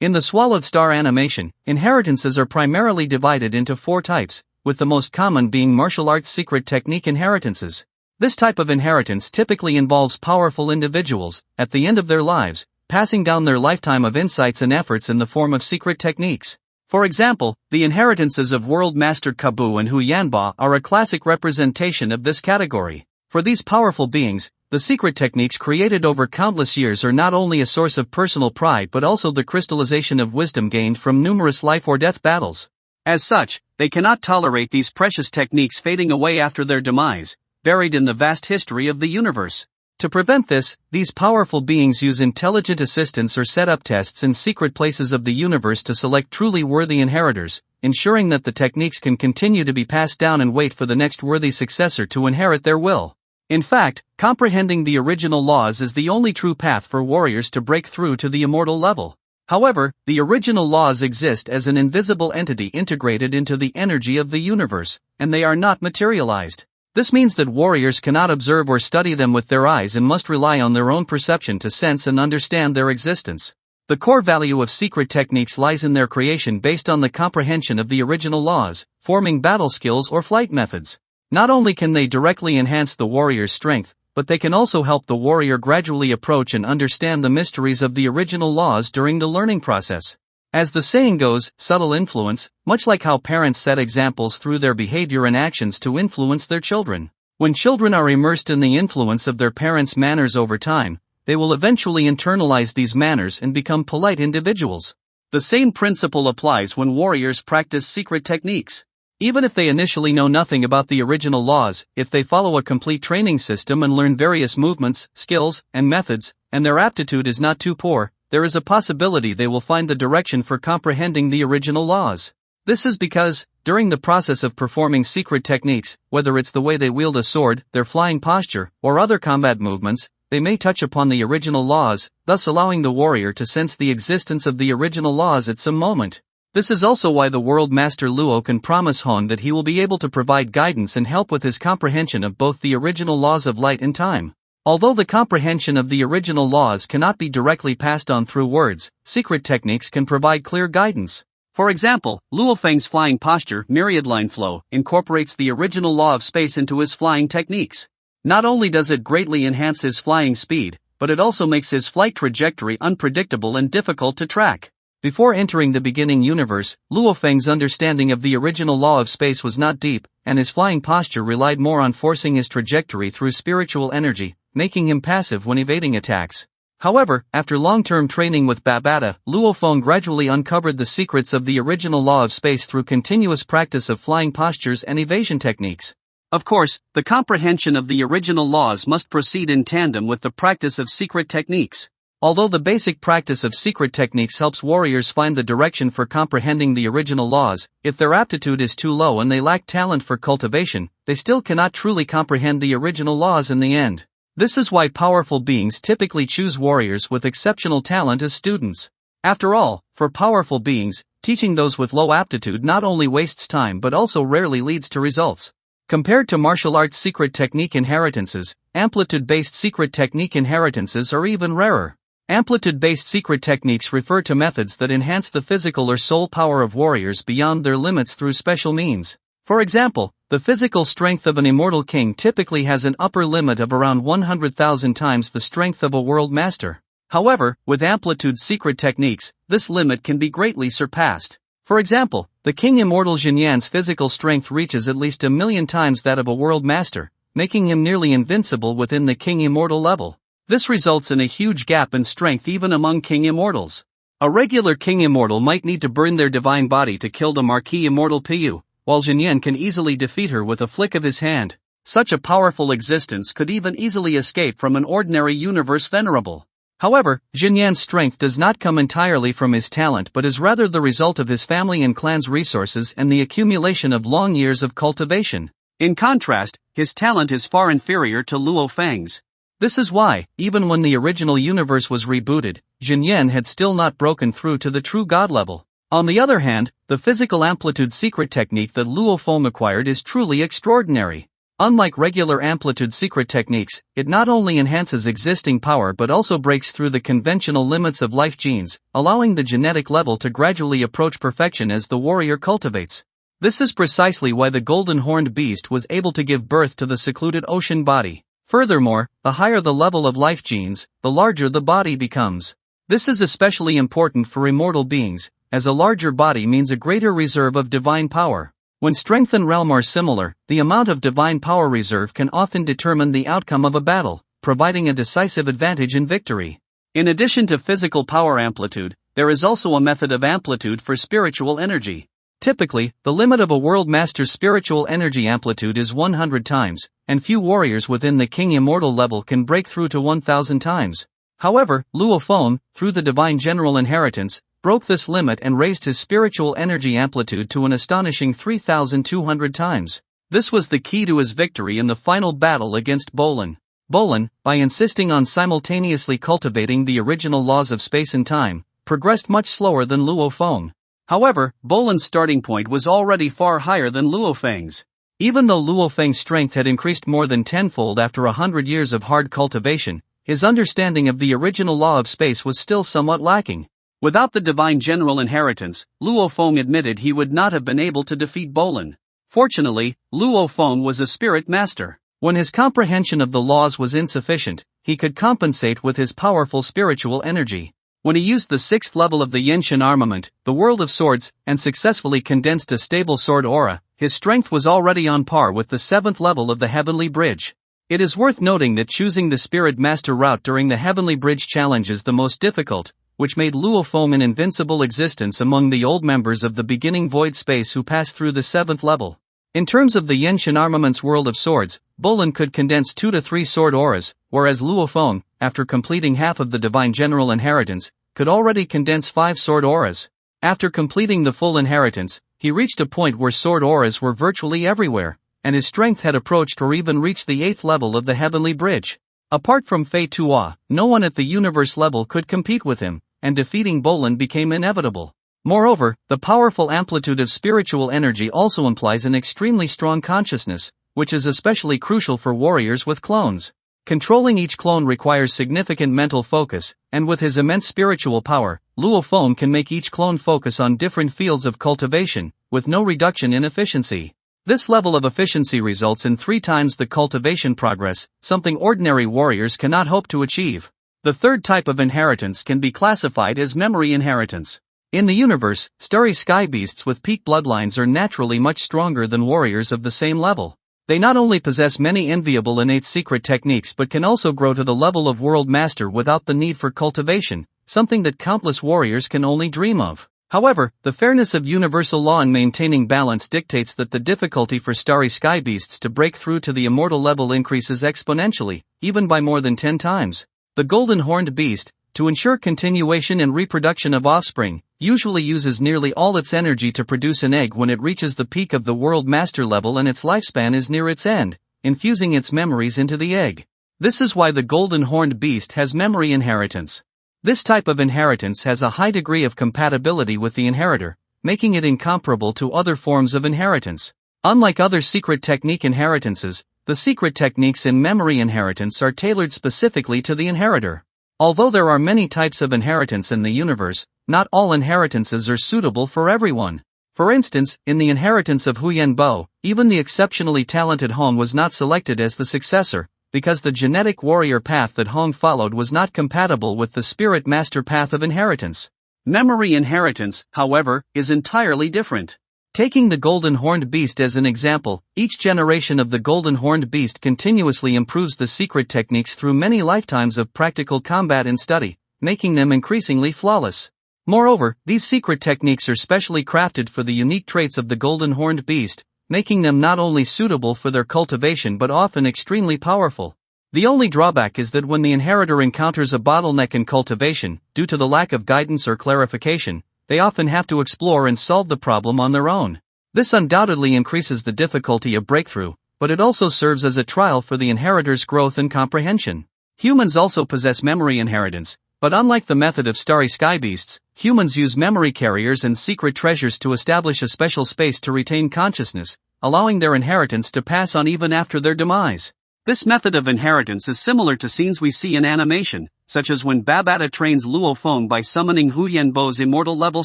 In the swallowed star animation, inheritances are primarily divided into 4 types, with the most common being martial arts secret technique inheritances. This type of inheritance typically involves powerful individuals, at the end of their lives, passing down their lifetime of insights and efforts in the form of secret techniques. For example, the inheritances of World Master Kabu and Hu Yanba are a classic representation of this category. For these powerful beings, the secret techniques created over countless years are not only a source of personal pride but also the crystallization of wisdom gained from numerous life-or-death battles. As such, they cannot tolerate these precious techniques fading away after their demise, buried in the vast history of the universe. To prevent this, these powerful beings use intelligent assistance or set up tests in secret places of the universe to select truly worthy inheritors, ensuring that the techniques can continue to be passed down and wait for the next worthy successor to inherit their will. In fact, comprehending the original laws is the only true path for warriors to break through to the immortal level. However, the original laws exist as an invisible entity integrated into the energy of the universe, and they are not materialized. This means that warriors cannot observe or study them with their eyes and must rely on their own perception to sense and understand their existence. The core value of secret techniques lies in their creation based on the comprehension of the original laws, forming battle skills or flight methods. Not only can they directly enhance the warrior's strength, but they can also help the warrior gradually approach and understand the mysteries of the original laws during the learning process. As the saying goes, subtle influence, much like how parents set examples through their behavior and actions to influence their children. When children are immersed in the influence of their parents' manners over time, they will eventually internalize these manners and become polite individuals. The same principle applies when warriors practice secret techniques. Even if they initially know nothing about the original laws, if they follow a complete training system and learn various movements, skills, and methods, and their aptitude is not too poor, there is a possibility they will find the direction for comprehending the original laws. This is because, during the process of performing secret techniques, whether it's the way they wield a sword, their flying posture, or other combat movements, they may touch upon the original laws, thus allowing the warrior to sense the existence of the original laws at some moment. This is also why the World Master Luo can promise Hon that he will be able to provide guidance and help with his comprehension of both the original laws of light and time. Although the comprehension of the original laws cannot be directly passed on through words, secret techniques can provide clear guidance. For example, Luo Feng's flying posture, myriad line flow, incorporates the original law of space into his flying techniques. Not only does it greatly enhance his flying speed, but it also makes his flight trajectory unpredictable and difficult to track. Before entering the beginning universe, Luo Feng's understanding of the original law of space was not deep, and his flying posture relied more on forcing his trajectory through spiritual energy, making him passive when evading attacks. However, after long-term training with Babata, Luo Feng gradually uncovered the secrets of the original law of space through continuous practice of flying postures and evasion techniques. Of course, the comprehension of the original laws must proceed in tandem with the practice of secret techniques. Although the basic practice of secret techniques helps warriors find the direction for comprehending the original laws, if their aptitude is too low and they lack talent for cultivation, they still cannot truly comprehend the original laws in the end. This is why powerful beings typically choose warriors with exceptional talent as students. After all, for powerful beings, teaching those with low aptitude not only wastes time but also rarely leads to results. Compared to martial arts secret technique inheritances, amplitude-based secret technique inheritances are even rarer. Amplitude-based secret techniques refer to methods that enhance the physical or soul power of warriors beyond their limits through special means. For example, the physical strength of an immortal king typically has an upper limit of around 100,000 times the strength of a world master. However, with amplitude secret techniques, this limit can be greatly surpassed. For example, the King Immortal Jinyan's physical strength reaches at least 1,000,000 times that of a world master, making him nearly invincible within the King Immortal level. This results in a huge gap in strength even among King Immortals. A regular King Immortal might need to burn their divine body to kill the Marquis Immortal Piyu, while Jinyan can easily defeat her with a flick of his hand. Such a powerful existence could even easily escape from an ordinary universe venerable. However, Jinyan's strength does not come entirely from his talent but is rather the result of his family and clan's resources and the accumulation of long years of cultivation. In contrast, his talent is far inferior to Luo Feng's. This is why, even when the original universe was rebooted, Jinyan had still not broken through to the true god level. On the other hand, the physical amplitude secret technique that Luo Feng acquired is truly extraordinary. Unlike regular amplitude secret techniques, it not only enhances existing power but also breaks through the conventional limits of life genes, allowing the genetic level to gradually approach perfection as the warrior cultivates. This is precisely why the golden horned beast was able to give birth to the secluded ocean body. Furthermore, the higher the level of life genes, the larger the body becomes. This is especially important for immortal beings, as a larger body means a greater reserve of divine power. When strength and realm are similar, the amount of divine power reserve can often determine the outcome of a battle, providing a decisive advantage in victory. In addition to physical power amplitude, there is also a method of amplitude for spiritual energy. Typically, the limit of a world master's spiritual energy amplitude is 100 times, and few warriors within the King Immortal level can break through to 1000 times. However, Luo Feng, through the divine general inheritance, broke this limit and raised his spiritual energy amplitude to an astonishing 3200 times. This was the key to his victory in the final battle against Bolin. Bolin, by insisting on simultaneously cultivating the original laws of space and time, progressed much slower than Luo Feng. However, Bolin's starting point was already far higher than Luo Feng's. Even though Luo Feng's strength had increased more than tenfold after 100 years of hard cultivation, his understanding of the original law of space was still somewhat lacking. Without the divine general inheritance, Luo Feng admitted he would not have been able to defeat Bolin. Fortunately, Luo Feng was a spirit master. When his comprehension of the laws was insufficient, he could compensate with his powerful spiritual energy. When he used the 6th level of the Yenshin armament, the World of Swords, and successfully condensed a stable sword aura, his strength was already on par with the 7th level of the Heavenly Bridge. It is worth noting that choosing the Spirit Master route during the Heavenly Bridge challenge is the most difficult, which made Luo Feng an invincible existence among the old members of the beginning void space who passed through the 7th level. In terms of the Yenshin armament's World of Swords, Bolin could condense 2 to 3 sword auras, whereas Luo Feng, after completing half of the divine general inheritance, could already condense 5 sword auras. After completing the full inheritance, he reached a point where sword auras were virtually everywhere, and his strength had approached or even reached the 8th level of the Heavenly Bridge. Apart from Fei Tuo, no one at the universe level could compete with him, and defeating Bolin became inevitable. Moreover, the powerful amplitude of spiritual energy also implies an extremely strong consciousness, which is especially crucial for warriors with clones. Controlling each clone requires significant mental focus, and with his immense spiritual power, Luo Feng can make each clone focus on different fields of cultivation, with no reduction in efficiency. This level of efficiency results in 3 times the cultivation progress, something ordinary warriors cannot hope to achieve. The third type of inheritance can be classified as memory inheritance. In the universe, starry sky beasts with peak bloodlines are naturally much stronger than warriors of the same level. They not only possess many enviable innate secret techniques but can also grow to the level of world master without the need for cultivation, something that countless warriors can only dream of. However, the fairness of universal law in maintaining balance dictates that the difficulty for starry sky beasts to break through to the immortal level increases exponentially, even by more than 10 times. The golden horned beast, to ensure continuation and reproduction of offspring, usually uses nearly all its energy to produce an egg when it reaches the peak of the world master level and its lifespan is near its end, infusing its memories into the egg. This is why the golden horned beast has memory inheritance. This type of inheritance has a high degree of compatibility with the inheritor, making it incomparable to other forms of inheritance. Unlike other secret technique inheritances, the secret techniques in memory inheritance are tailored specifically to the inheritor. Although there are many types of inheritance in the universe, not all inheritances are suitable for everyone. For instance, in the inheritance of Huyan Bo, even the exceptionally talented Hong was not selected as the successor, because the genetic warrior path that Hong followed was not compatible with the spirit master path of inheritance. Memory inheritance, however, is entirely different. Taking the golden horned beast as an example, each generation of the golden horned beast continuously improves the secret techniques through many lifetimes of practical combat and study, making them increasingly flawless. Moreover, these secret techniques are specially crafted for the unique traits of the golden horned beast, making them not only suitable for their cultivation but often extremely powerful. The only drawback is that when the inheritor encounters a bottleneck in cultivation, due to the lack of guidance or clarification, they often have to explore and solve the problem on their own. This undoubtedly increases the difficulty of breakthrough, but it also serves as a trial for the inheritor's growth and comprehension. Humans also possess memory inheritance, but unlike the method of starry sky beasts, humans use memory carriers and secret treasures to establish a special space to retain consciousness, allowing their inheritance to pass on even after their demise. This method of inheritance is similar to scenes we see in animation, such as when Babata trains Luo Feng by summoning Hu Yanbo's immortal-level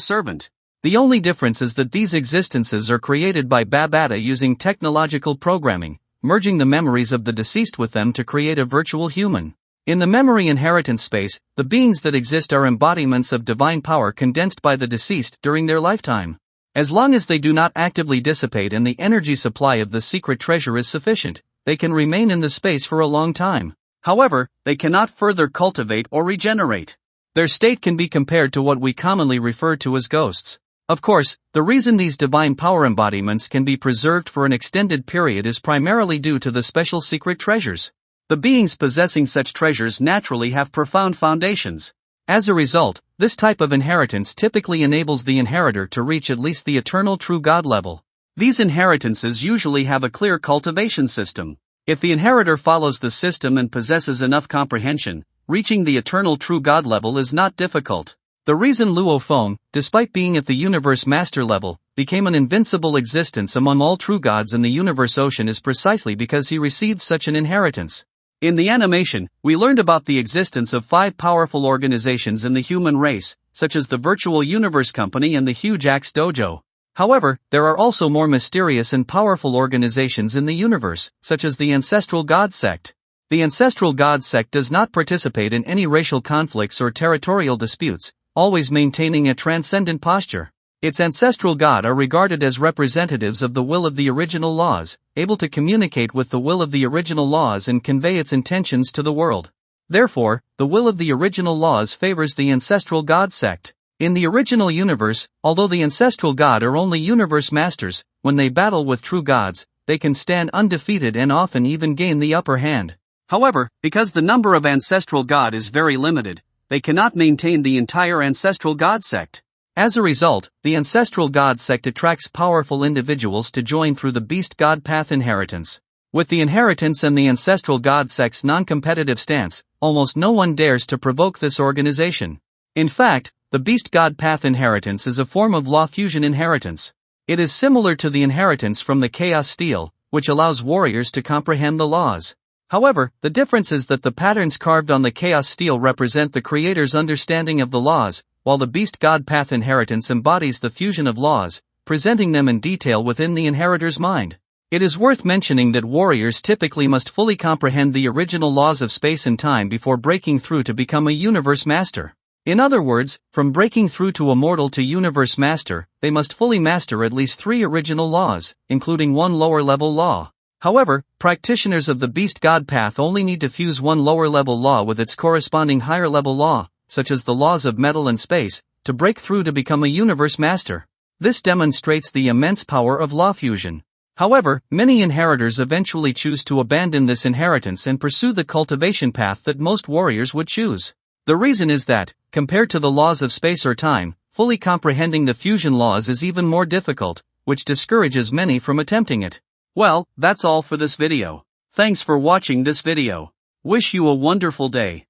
servant. The only difference is that these existences are created by Babata using technological programming, merging the memories of the deceased with them to create a virtual human. In the memory inheritance space, the beings that exist are embodiments of divine power condensed by the deceased during their lifetime. As long as they do not actively dissipate and the energy supply of the secret treasure is sufficient, they can remain in the space for a long time. However, they cannot further cultivate or regenerate. Their state can be compared to what we commonly refer to as ghosts. Of course, the reason these divine power embodiments can be preserved for an extended period is primarily due to the special secret treasures. The beings possessing such treasures naturally have profound foundations. As a result, this type of inheritance typically enables the inheritor to reach at least the eternal true God level. These inheritances usually have a clear cultivation system. If the inheritor follows the system and possesses enough comprehension, reaching the eternal true God level is not difficult. The reason Luo Feng, despite being at the universe master level, became an invincible existence among all true gods in the universe ocean is precisely because he received such an inheritance. In the animation, we learned about the existence of 5 powerful organizations in the human race, such as the Virtual Universe Company and the Huge Axe Dojo. However, there are also more mysterious and powerful organizations in the universe, such as the Ancestral God Sect. The Ancestral God Sect does not participate in any racial conflicts or territorial disputes, always maintaining a transcendent posture. Its ancestral god are regarded as representatives of the will of the original laws, able to communicate with the will of the original laws and convey its intentions to the world. Therefore, the will of the original laws favors the Ancestral God Sect. In the original universe, although the Ancestral God are only universe masters, when they battle with true gods, they can stand undefeated and often even gain the upper hand. However, because the number of Ancestral God is very limited, they cannot maintain the entire Ancestral God Sect. As a result, the Ancestral God Sect attracts powerful individuals to join through the Beast God Path inheritance. With the inheritance and the Ancestral God Sect's non-competitive stance, almost no one dares to provoke this organization. In fact, the Beast God Path inheritance is a form of law fusion inheritance. It is similar to the inheritance from the Chaos Steel, which allows warriors to comprehend the laws. However, the difference is that the patterns carved on the Chaos Steel represent the creator's understanding of the laws, while the Beast God Path inheritance embodies the fusion of laws, presenting them in detail within the inheritor's mind. It is worth mentioning that warriors typically must fully comprehend the original laws of space and time before breaking through to become a universe master. In other words, from breaking through to a mortal to universe master, they must fully master at least 3 original laws, including 1 lower-level law. However, practitioners of the Beast God Path only need to fuse 1 lower-level law with its corresponding higher-level law, such as the laws of metal and space, to break through to become a universe master. This demonstrates the immense power of law fusion. However, many inheritors eventually choose to abandon this inheritance and pursue the cultivation path that most warriors would choose. The reason is that, compared to the laws of space or time, fully comprehending the fusion laws is even more difficult, which discourages many from attempting it. Well, that's all for this video. Thanks for watching this video. Wish you a wonderful day.